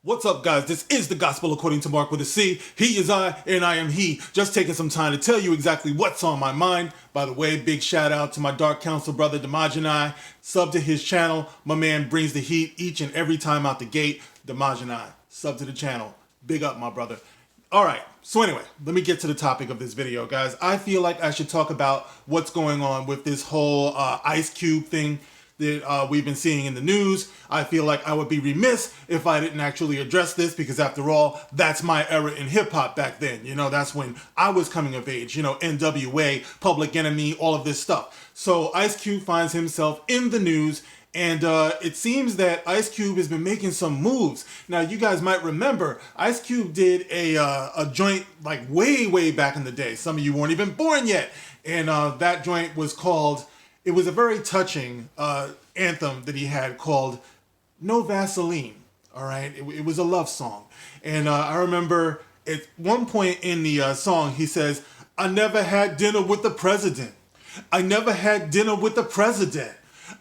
What's up, guys? This is the Gospel According to Mark with a C. He is I, and I am he. Just taking some time to tell you exactly what's on my mind. By the way, big shout out to my Dark Council brother, Damajanai. Sub to his channel. My man brings the heat each and every time out the gate. Damajanai. Sub to the channel. Big up, my brother. All right, so anyway, let me get to the topic of this video, guys. I feel like I should talk about what's going on with this whole Ice Cube thing that we've been seeing in the news. I feel like I would be remiss if I didn't actually address this because after all, that's my era in hip hop back then. You know, that's when I was coming of age, you know, NWA, Public Enemy, all of this stuff. So Ice Cube finds himself in the news, and it seems that Ice Cube has been making some moves. Now, you guys might remember, Ice Cube did a joint like way back in the day. Some of you weren't even born yet. And that joint was called, it was a very touching anthem that he had called No Vaseline. All right. It was a love song. And I remember at one point in the song, he says, I never had dinner with the president. I never had dinner with the president.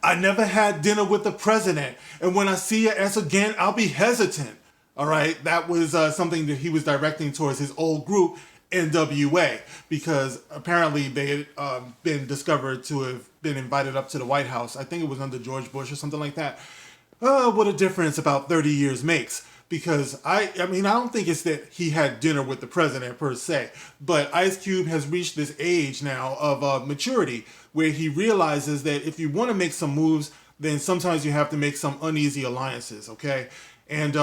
I never had dinner with the president. And when I see your ass again, I'll be hesitant. All right. That was something that he was directing towards his old group, NWA, because apparently they had been discovered to have been invited up to the White House. I think it was under George Bush or something like that. What a difference about 30 years makes. Because I don't think it's that he had dinner with the president per se, but Ice Cube has reached this age now of maturity where he realizes that if you want to make some moves, then sometimes you have to make some uneasy alliances, okay? And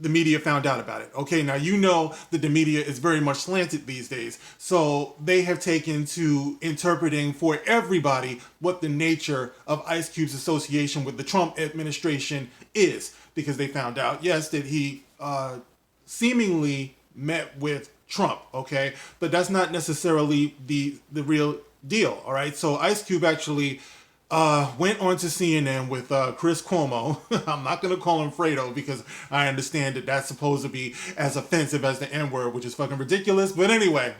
the media found out about it. Okay, now you know that the media is very much slanted these days. So they have taken to interpreting for everybody what the nature of Ice Cube's association with the Trump administration is. Because they found out, yes, that he seemingly met with Trump, okay? But that's not necessarily the real deal, all right? So Ice Cube actually went on to CNN with Chris Cuomo. I'm not going to call him Fredo because I understand that that's supposed to be as offensive as the N-word, which is fucking ridiculous. But anyway,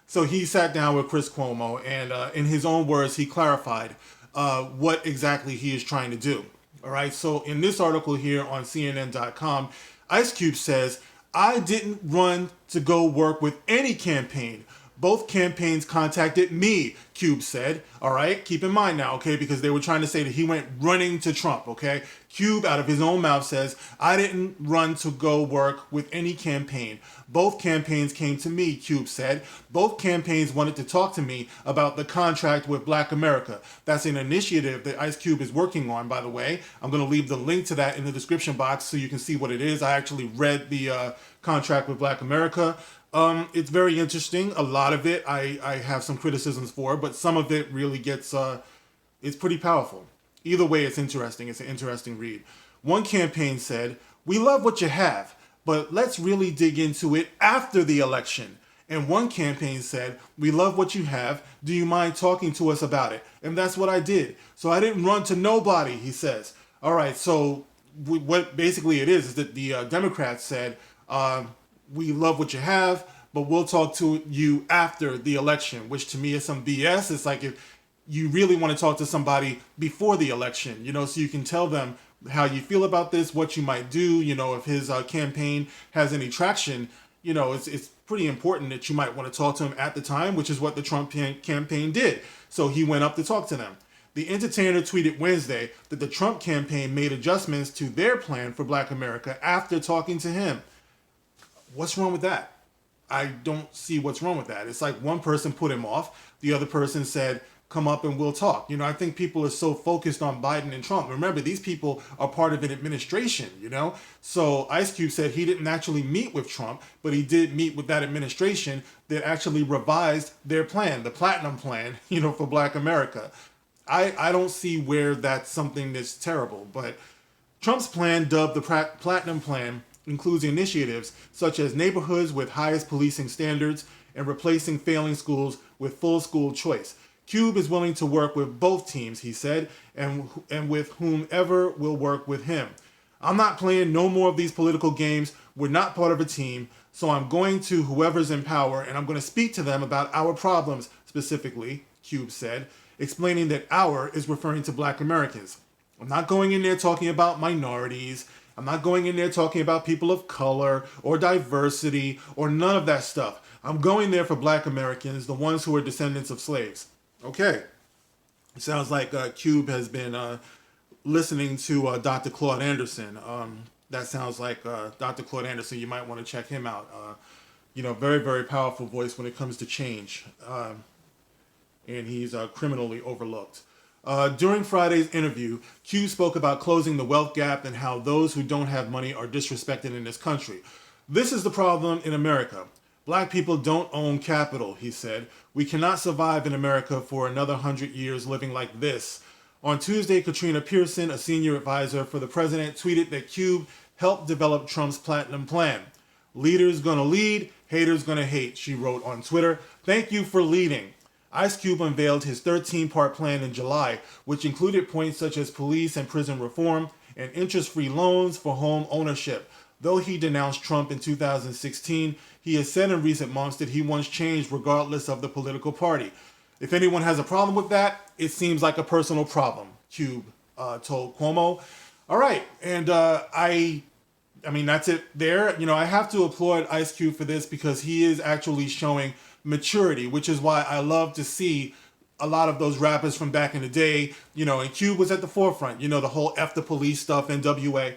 so he sat down with Chris Cuomo, and in his own words, he clarified what exactly he is trying to do. All right, so in this article here on CNN.com, Ice Cube says, I didn't run to go work with any campaign. Both campaigns contacted me, Cube said. All right, keep in mind now, okay, because they were trying to say that he went running to Trump, okay? Cube, out of his own mouth, says, I didn't run to go work with any campaign. Both campaigns came to me, Cube said. Both campaigns wanted to talk to me about the contract with Black America. That's an initiative that Ice Cube is working on, by the way. I'm going to leave the link to that in the description box so you can see what it is. I actually read the contract with Black America. It's very interesting. A lot of it I have some criticisms for, but some of it really gets, it's pretty powerful. Either way, it's interesting. It's an interesting read. One campaign said, we love what you have, but let's really dig into it after the election. And one campaign said, we love what you have. Do you mind talking to us about it? And that's what I did. So I didn't run to nobody, he says. All right, so what basically it is that the Democrats said, we love what you have, but we'll talk to you after the election, which to me is some BS. It's like if you really want to talk to somebody before the election, you know, so you can tell them how you feel about this, what you might do, you know, if his campaign has any traction, you know, it's pretty important that you might want to talk to him at the time, which is what the Trump campaign did. So he went up to talk to them. The Entertainer tweeted Wednesday that the Trump campaign made adjustments to their plan for Black America after talking to him. What's wrong with that? I don't see what's wrong with that. It's like one person put him off. The other person said, come up and we'll talk. You know, I think people are so focused on Biden and Trump. Remember, these people are part of an administration, you know? So Ice Cube said he didn't actually meet with Trump, but he did meet with that administration that actually revised their plan, the Platinum Plan, you know, for Black America. I don't see where that's something that's terrible, but Trump's plan, dubbed the Platinum Plan, includes initiatives such as neighborhoods with highest policing standards and replacing failing schools with full school choice. Cube is willing to work with both teams, he said, and with whomever will work with him. I'm not playing no more of these political games. We're not part of a team, so I'm going to whoever's in power and I'm going to speak to them about our problems specifically, Cube said, explaining that our is referring to Black Americans. I'm not going in there talking about minorities. I'm not going in there talking about people of color or diversity or none of that stuff. I'm going there for black Americans, the ones who are descendants of slaves. Okay. It sounds like Cube has been listening to Dr. Claude Anderson. That sounds like Dr. Claude Anderson. You might want to check him out. Very, very powerful voice when it comes to change. And he's criminally overlooked. During Friday's interview, Q spoke about closing the wealth gap and how those who don't have money are disrespected in this country. This is the problem in America. Black people don't own capital, he said. We cannot survive in America for another 100 years living like this. On Tuesday, Katrina Pearson, a senior advisor for the president, tweeted that Cube helped develop Trump's platinum plan. Leaders gonna lead, haters gonna hate, she wrote on Twitter. Thank you for leading. Ice Cube unveiled his 13-part plan in July, which included points such as police and prison reform and interest-free loans for home ownership. Though he denounced Trump in 2016, he has said in recent months that he wants change regardless of the political party. If anyone has a problem with that, it seems like a personal problem, Cube told Cuomo. All right, and I mean, that's it there. I have to applaud Ice Cube for this because he is actually showing maturity, which is why I love to see a lot of those rappers from back in the day, and Cube was at the forefront, the whole F the police stuff, NWA.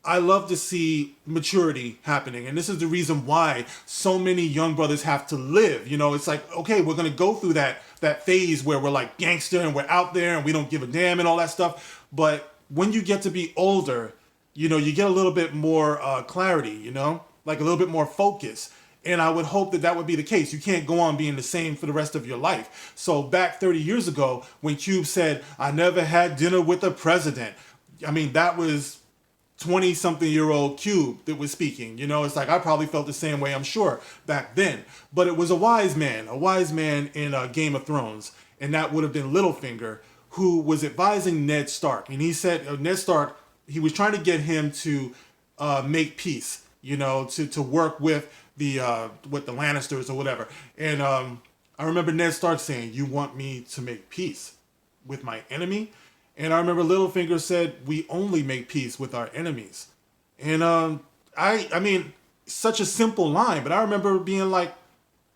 I love to see maturity happening. And this is the reason why so many young brothers have to live. It's like, okay, we're going to go through that phase where we're like gangster and we're out there and we don't give a damn and all that stuff. But when you get to be older, you get a little bit more clarity, like a little bit more focus. And I would hope that would be the case. You can't go on being the same for the rest of your life. So back 30 years ago, when Cube said, I never had dinner with the president, I mean, that was 20-something-year-old Cube that was speaking. It's like I probably felt the same way, I'm sure, back then. But it was a wise man in Game of Thrones, and that would have been Littlefinger, who was advising Ned Stark. And he said, Ned Stark, he was trying to get him to make peace, to work with the Lannisters or whatever. And I remember Ned Stark saying, you want me to make peace with my enemy? And I remember Littlefinger said, we only make peace with our enemies. And I mean, such a simple line, but I remember being like,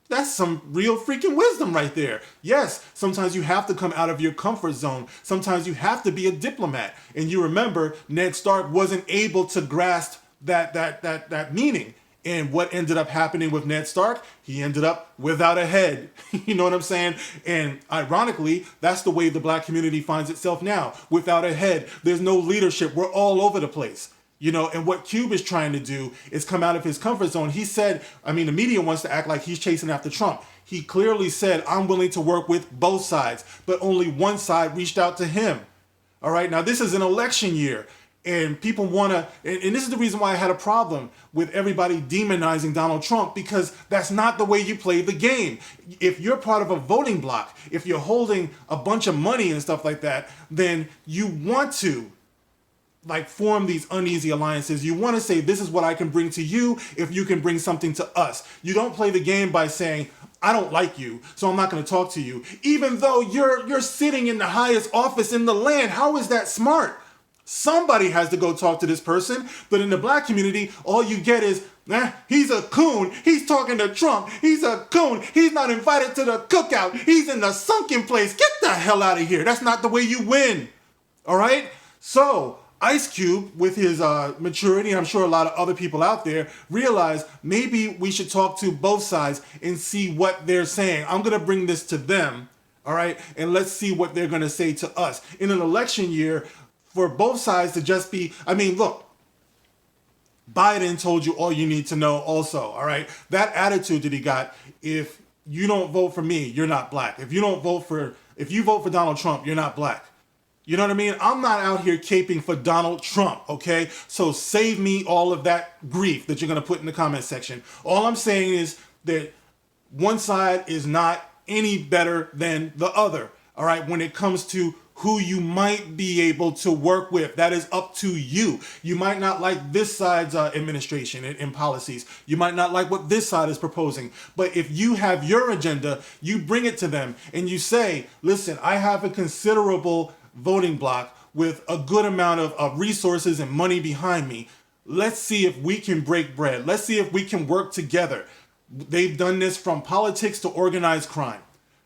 that's some real freaking wisdom right there. Yes, sometimes you have to come out of your comfort zone. Sometimes you have to be a diplomat. And you remember Ned Stark wasn't able to grasp that meaning. And what ended up happening with Ned Stark? He ended up without a head. You know what I'm saying? And ironically, that's the way the black community finds itself now. Without a head. There's no leadership. We're all over the place. And what Cube is trying to do is come out of his comfort zone. He said, the media wants to act like he's chasing after Trump. He clearly said, I'm willing to work with both sides, but only one side reached out to him. All right. Now, this is an election year. And people want to, and this is the reason why I had a problem with everybody demonizing Donald Trump, because that's not the way you play the game. If you're part of a voting bloc, if you're holding a bunch of money and stuff like that, then you want to form these uneasy alliances. You want to say, this is what I can bring to you if you can bring something to us. You don't play the game by saying, I don't like you, so I'm not going to talk to you. Even though you're sitting in the highest office in the land, how is that smart? Somebody has to go talk to this person. But in the black community, all you get is, he's a coon. He's talking to Trump. He's a coon. He's not invited to the cookout. He's in the sunken place. Get the hell out of here. That's not the way you win. All right? So Ice Cube, with his maturity, I'm sure a lot of other people out there, realize maybe we should talk to both sides and see what they're saying. I'm going to bring this to them. All right? And let's see what they're going to say to us. In an election year, for both sides to just be, look, Biden told you all you need to know also, all right? That attitude that he got, if you don't vote for me, you're not black. If you vote for Donald Trump, you're not black. You know what I mean? I'm not out here caping for Donald Trump, okay? So save me all of that grief that you're going to put in the comment section. All I'm saying is that one side is not any better than the other, all right, when it comes to who you might be able to work with. That is up to you. You might not like this side's administration and policies. You might not like what this side is proposing. But if you have your agenda, you bring it to them and you say, listen, I have a considerable voting block with a good amount of resources and money behind me. Let's see if we can break bread. Let's see if we can work together. They've done this from politics to organized crime.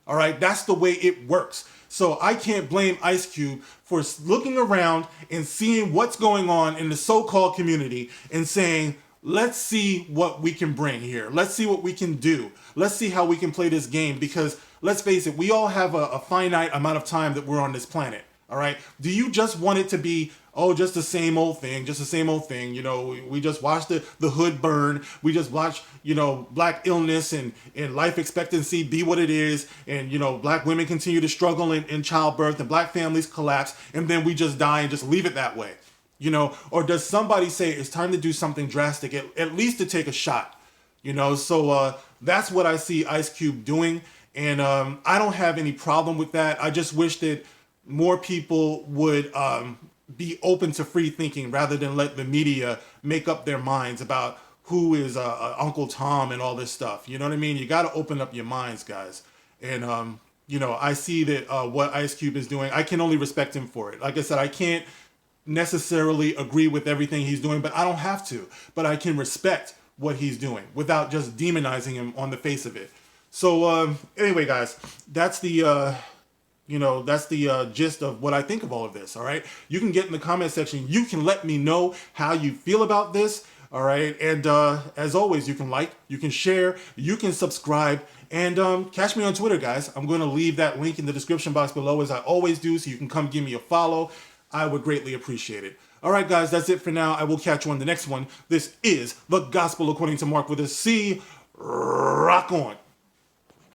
All right, that's the way it works. So I can't blame Ice Cube for looking around and seeing what's going on in the so-called community and saying, let's see what we can bring here. Let's see what we can do. Let's see how we can play this game, because let's face it, we all have a finite amount of time that we're on this planet. All right. Do you just want it to be, oh, just the same old thing, just the same old thing? You know, we just watched the hood burn. We just watch, you know, black illness and life expectancy be what it is. And, you know, black women continue to struggle in childbirth and black families collapse. And then we just die and just leave it that way. You know, or does somebody say it's time to do something drastic, at least to take a shot? You know, so that's what I see Ice Cube doing. And I don't have any problem with that. I just wish that more people would be open to free thinking rather than let the media make up their minds about who is Uncle Tom and all this stuff. You know what I mean? You got to open up your minds, guys. And, you know, I see that what Ice Cube is doing, I can only respect him for it. Like I said, I can't necessarily agree with everything he's doing, but I don't have to. But I can respect what he's doing without just demonizing him on the face of it. So anyway, guys, that's the... you know, that's the gist of what I think of all of this, all right? You can get in the comment section. You can let me know how you feel about this, all right? And as always, you can like, you can share, you can subscribe, and catch me on Twitter, guys. I'm going to leave that link in the description box below, as I always do, so you can come give me a follow. I would greatly appreciate it. All right, guys, that's it for now. I will catch you on the next one. This is The Gospel According to Mark with a C. Rock on.